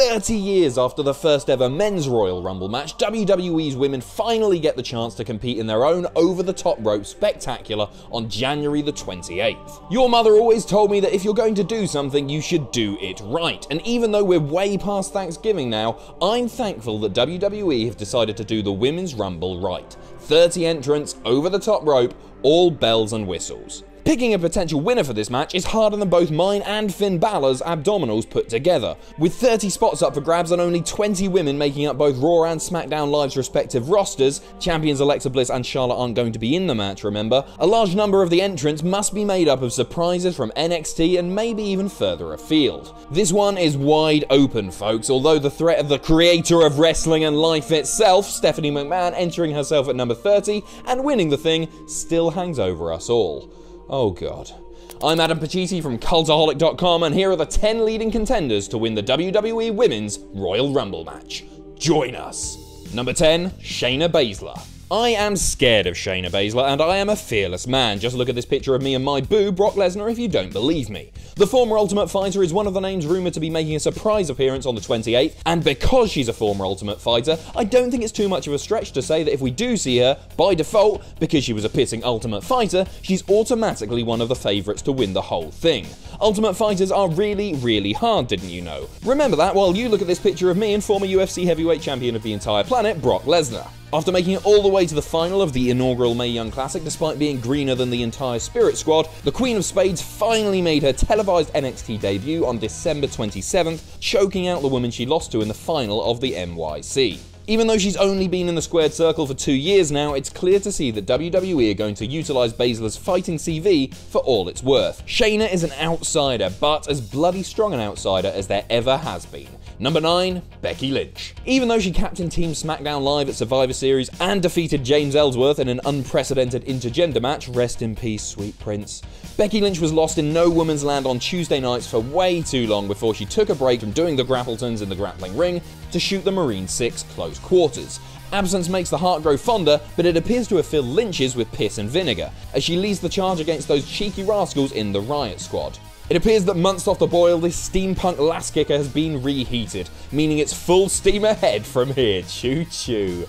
30 years after the first ever men's Royal Rumble match, WWE's women finally get the chance to compete in their own over-the-top rope spectacular on January the 28th. Your mother always told me that if you're going to do something, you should do it right. And even though we're way past Thanksgiving now, I'm thankful that WWE have decided to do the Women's Rumble right. 30 entrants, over-the-top rope, all bells and whistles. Picking a potential winner for this match is harder than both mine and Finn Balor's abdominals put together. With 30 spots up for grabs and only 20 women making up both Raw and SmackDown Live's respective rosters, champions Alexa Bliss and Charlotte aren't going to be in the match, remember, a large number of the entrants must be made up of surprises from NXT and maybe even further afield. This one is wide open, folks, although the threat of the creator of wrestling and life itself, Stephanie McMahon, entering herself at number 30 and winning the thing still hangs over us all. Oh god. I'm Adam Pacitti from Cultaholic.com, and here are the 10 leading contenders to win the WWE Women's Royal Rumble match. Join us. Number 10, Shayna Baszler. I am scared of Shayna Baszler, and I am a fearless man. Just look at this picture of me and my boo, Brock Lesnar, if you don't believe me. The former Ultimate Fighter is one of the names rumoured to be making a surprise appearance on the 28th, and because she's a former Ultimate Fighter, I don't think it's too much of a stretch to say that if we do see her, by default, because she was a pissing Ultimate Fighter, she's automatically one of the favourites to win the whole thing. Ultimate Fighters are really, really hard, didn't you know? Remember that while you look at this picture of me and former UFC heavyweight champion of the entire planet, Brock Lesnar. After making it all the way to the final of the inaugural Mae Young Classic despite being greener than the entire Spirit Squad, the Queen of Spades finally made her televised NXT debut on December 27th, choking out the woman she lost to in the final of the NYC. Even though she's only been in the squared circle for 2 years now, it's clear to see that WWE are going to utilise Baszler's fighting CV for all it's worth. Shayna is an outsider, but as bloody strong an outsider as there ever has been. Number 9, Becky Lynch. Even though she captained Team SmackDown Live at Survivor Series and defeated James Ellsworth in an unprecedented intergender match, rest in peace, sweet prince, Becky Lynch was lost in no woman's land on Tuesday nights for way too long before she took a break from doing the grappletons in the grappling ring to shoot the Marine 6 close quarters. Absence makes the heart grow fonder, but it appears to have filled Lynch's with piss and vinegar, as she leads the charge against those cheeky rascals in the Riot Squad. It appears that months off the boil, this steampunk lass kicker has been reheated, meaning it's full steam ahead from here. Choo choo.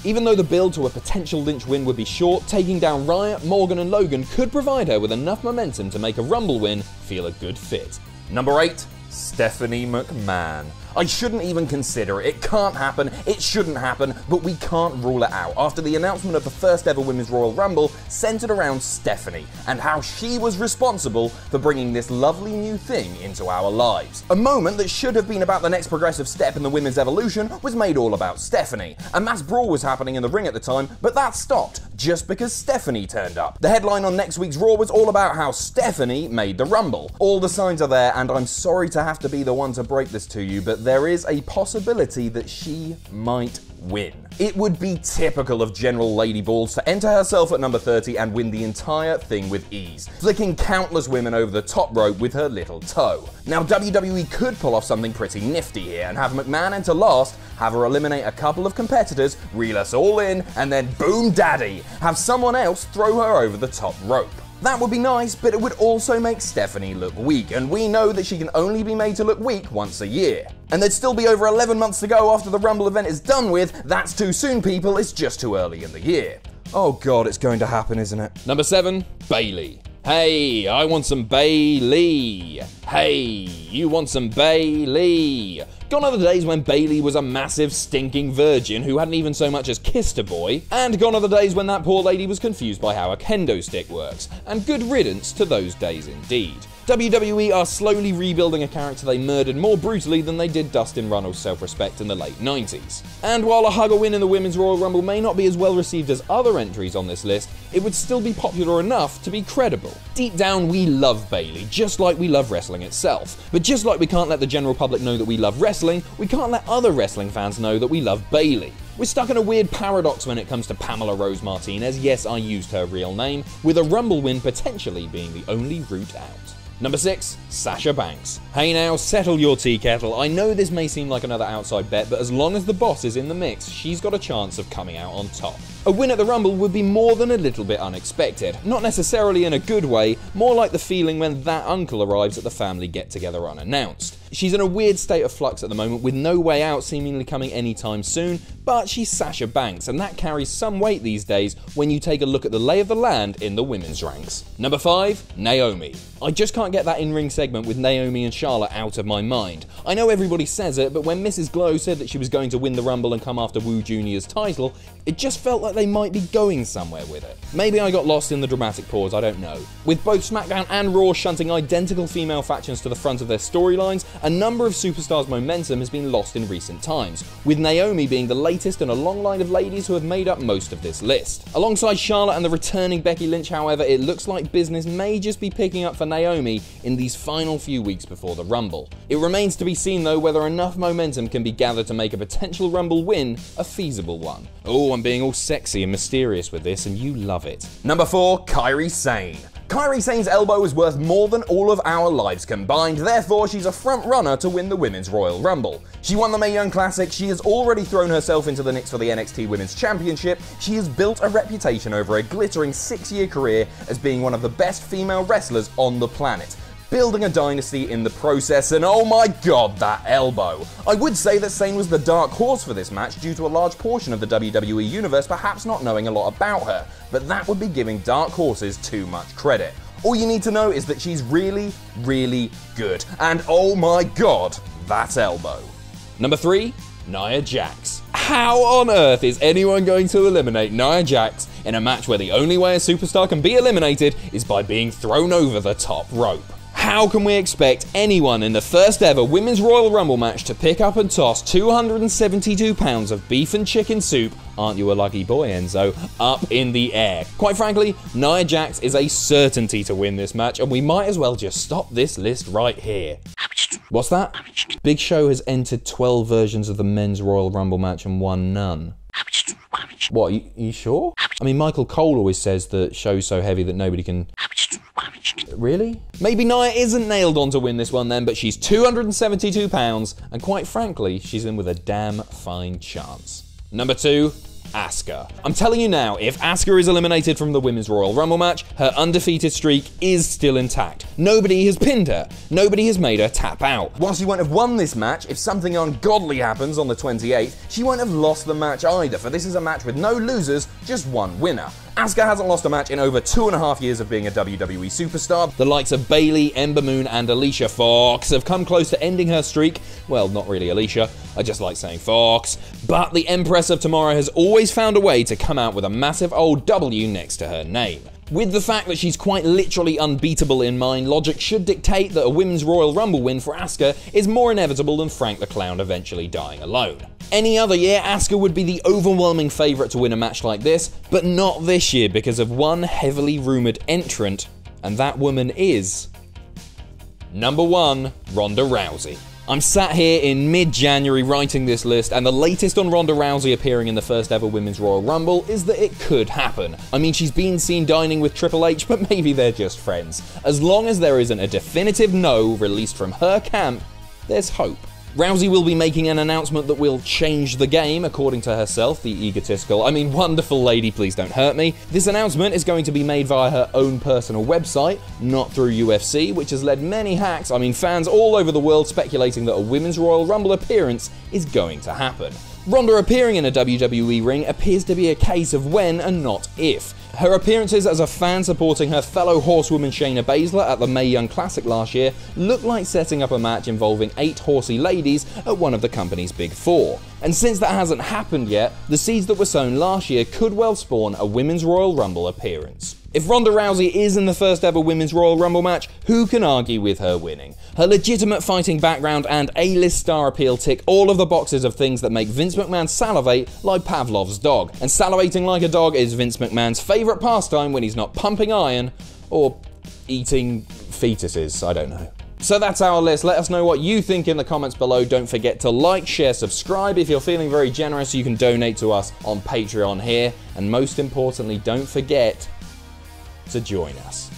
Even though the build to a potential Lynch win would be short, taking down Riot, Morgan and Logan could provide her with enough momentum to make a Rumble win feel a good fit. Number 8, Stephanie McMahon. I shouldn't even consider it. It can't happen, it shouldn't happen, but we can't rule it out after the announcement of the first ever Women's Royal Rumble centered around Stephanie and how she was responsible for bringing this lovely new thing into our lives. A moment that should have been about the next progressive step in the women's evolution was made all about Stephanie. A mass brawl was happening in the ring at the time, but that stopped just because Stephanie turned up. The headline on next week's Raw was all about how Stephanie made the Rumble. All the signs are there, and I'm sorry to have to be the one to break this to you, but there is a possibility that she might win. It would be typical of General Lady Balls to enter herself at number 30 and win the entire thing with ease, flicking countless women over the top rope with her little toe. Now, WWE could pull off something pretty nifty here and have McMahon enter last, have her eliminate a couple of competitors, reel us all in, and then boom daddy, have someone else throw her over the top rope. That would be nice, but it would also make Stephanie look weak, and we know that she can only be made to look weak once a year. And there'd still be over 11 months to go after the Rumble event is done with. That's too soon, people, it's just too early in the year. Oh god, it's going to happen, isn't it? Number 7, Bayley. Hey, I want some Bayley. Hey, you want some Bayley. Gone are the days when Bayley was a massive stinking virgin who hadn't even so much as kissed a boy, and gone are the days when that poor lady was confused by how a kendo stick works, and good riddance to those days indeed. WWE are slowly rebuilding a character they murdered more brutally than they did Dustin Runnels' self-respect in the late 90s. And while a hugger win in the Women's Royal Rumble may not be as well received as other entries on this list, it would still be popular enough to be credible. Deep down, we love Bayley, just like we love wrestling itself. But just like we can't let the general public know that we love wrestling, we can't let other wrestling fans know that we love Bayley. We're stuck in a weird paradox when it comes to Pamela Rose Martinez, yes, I used her real name, with a Rumble win potentially being the only route out. Number 6, Sasha Banks. Hey now, settle your tea kettle. I know this may seem like another outside bet, but as long as the boss is in the mix, she's got a chance of coming out on top. A win at the Rumble would be more than a little bit unexpected. Not necessarily in a good way, more like the feeling when that uncle arrives at the family get-together unannounced. She's in a weird state of flux at the moment, with no way out seemingly coming anytime soon, but she's Sasha Banks, and that carries some weight these days when you take a look at the lay of the land in the women's ranks. Number 5, Naomi. I just can't get that in-ring segment with Naomi and Charlotte out of my mind. I know everybody says it, but when Mrs. Glow said that she was going to win the Rumble and come after Wu Jr.'s title, it just felt like they might be going somewhere with it. Maybe I got lost in the dramatic pause, I don't know. With both SmackDown and Raw shunting identical female factions to the front of their storylines, a number of superstars' momentum has been lost in recent times, with Naomi being the latest in a long line of ladies who have made up most of this list. Alongside Charlotte and the returning Becky Lynch, however, it looks like business may just be picking up for Naomi in these final few weeks before the Rumble. It remains to be seen though whether enough momentum can be gathered to make a potential Rumble win a feasible one. Oh, I'm being all sexy and mysterious with this, and you love it. Number 4, Kairi Sane. Kairi Sane's elbow is worth more than all of our lives combined, therefore she's a front runner to win the Women's Royal Rumble. She won the Mae Young Classic, she has already thrown herself into the mix for the NXT Women's Championship, she has built a reputation over a glittering 6-year career as being one of the best female wrestlers on the planet, building a dynasty in the process, and oh my god, that elbow. I would say that Sane was the dark horse for this match due to a large portion of the WWE universe perhaps not knowing a lot about her, but that would be giving dark horses too much credit. All you need to know is that she's really, really good, and oh my god, that elbow. Number 3, Nia Jax. How on earth is anyone going to eliminate Nia Jax in a match where the only way a superstar can be eliminated is by being thrown over the top rope? How can we expect anyone in the first ever Women's Royal Rumble match to pick up and toss 272 pounds of beef and chicken soup, aren't you a lucky boy Enzo, up in the air? Quite frankly, Nia Jax is a certainty to win this match, and we might as well just stop this list right here. What's that? Big Show has entered 12 versions of the Men's Royal Rumble match and won none. What, you sure? I mean, Michael Cole always says that Show's so heavy that nobody can... Really? Maybe Nia isn't nailed on to win this one then, but she's 272 pounds, and quite frankly, she's in with a damn fine chance. Number 2, Asuka. I'm telling you now, if Asuka is eliminated from the Women's Royal Rumble match, her undefeated streak is still intact. Nobody has pinned her. Nobody has made her tap out. While she won't have won this match, if something ungodly happens on the 28th, she won't have lost the match either, for this is a match with no losers, just one winner. Asuka hasn't lost a match in over 2.5 years of being a WWE superstar. The likes of Bayley, Ember Moon, and Alicia Fox have come close to ending her streak. Well, not really Alicia, I just like saying Fox. But the Empress of Tomorrow has always found a way to come out with a massive old W next to her name. With the fact that she's quite literally unbeatable in mind, logic should dictate that a Women's Royal Rumble win for Asuka is more inevitable than Frank the Clown eventually dying alone. Any other year, Asuka would be the overwhelming favourite to win a match like this, but not this year because of one heavily rumoured entrant, and that woman is... Number 1, Ronda Rousey. I'm sat here in mid-January writing this list, and the latest on Ronda Rousey appearing in the first ever Women's Royal Rumble is that it could happen. I mean, she's been seen dining with Triple H, but maybe they're just friends. As long as there isn't a definitive no released from her camp, there's hope. Rousey will be making an announcement that will change the game, according to herself, the egotistical, wonderful lady, please don't hurt me. This announcement is going to be made via her own personal website, not through UFC, which has led many hacks, fans all over the world speculating that a Women's Royal Rumble appearance is going to happen. Ronda appearing in a WWE ring appears to be a case of when and not if. Her appearances as a fan supporting her fellow horsewoman Shayna Baszler at the Mae Young Classic last year look like setting up a match involving 8 horsey ladies at one of the company's big 4. And since that hasn't happened yet, the seeds that were sown last year could well spawn a Women's Royal Rumble appearance. If Ronda Rousey is in the first ever Women's Royal Rumble match, who can argue with her winning? Her legitimate fighting background and A-list star appeal tick all of the boxes of things that make Vince McMahon salivate like Pavlov's dog. And salivating like a dog is Vince McMahon's favourite pastime when he's not pumping iron or eating fetuses, I don't know. So that's our list. Let us know what you think in the comments below. Don't forget to like, share, subscribe. If you're feeling very generous, you can donate to us on Patreon here. And most importantly, don't forget to join us.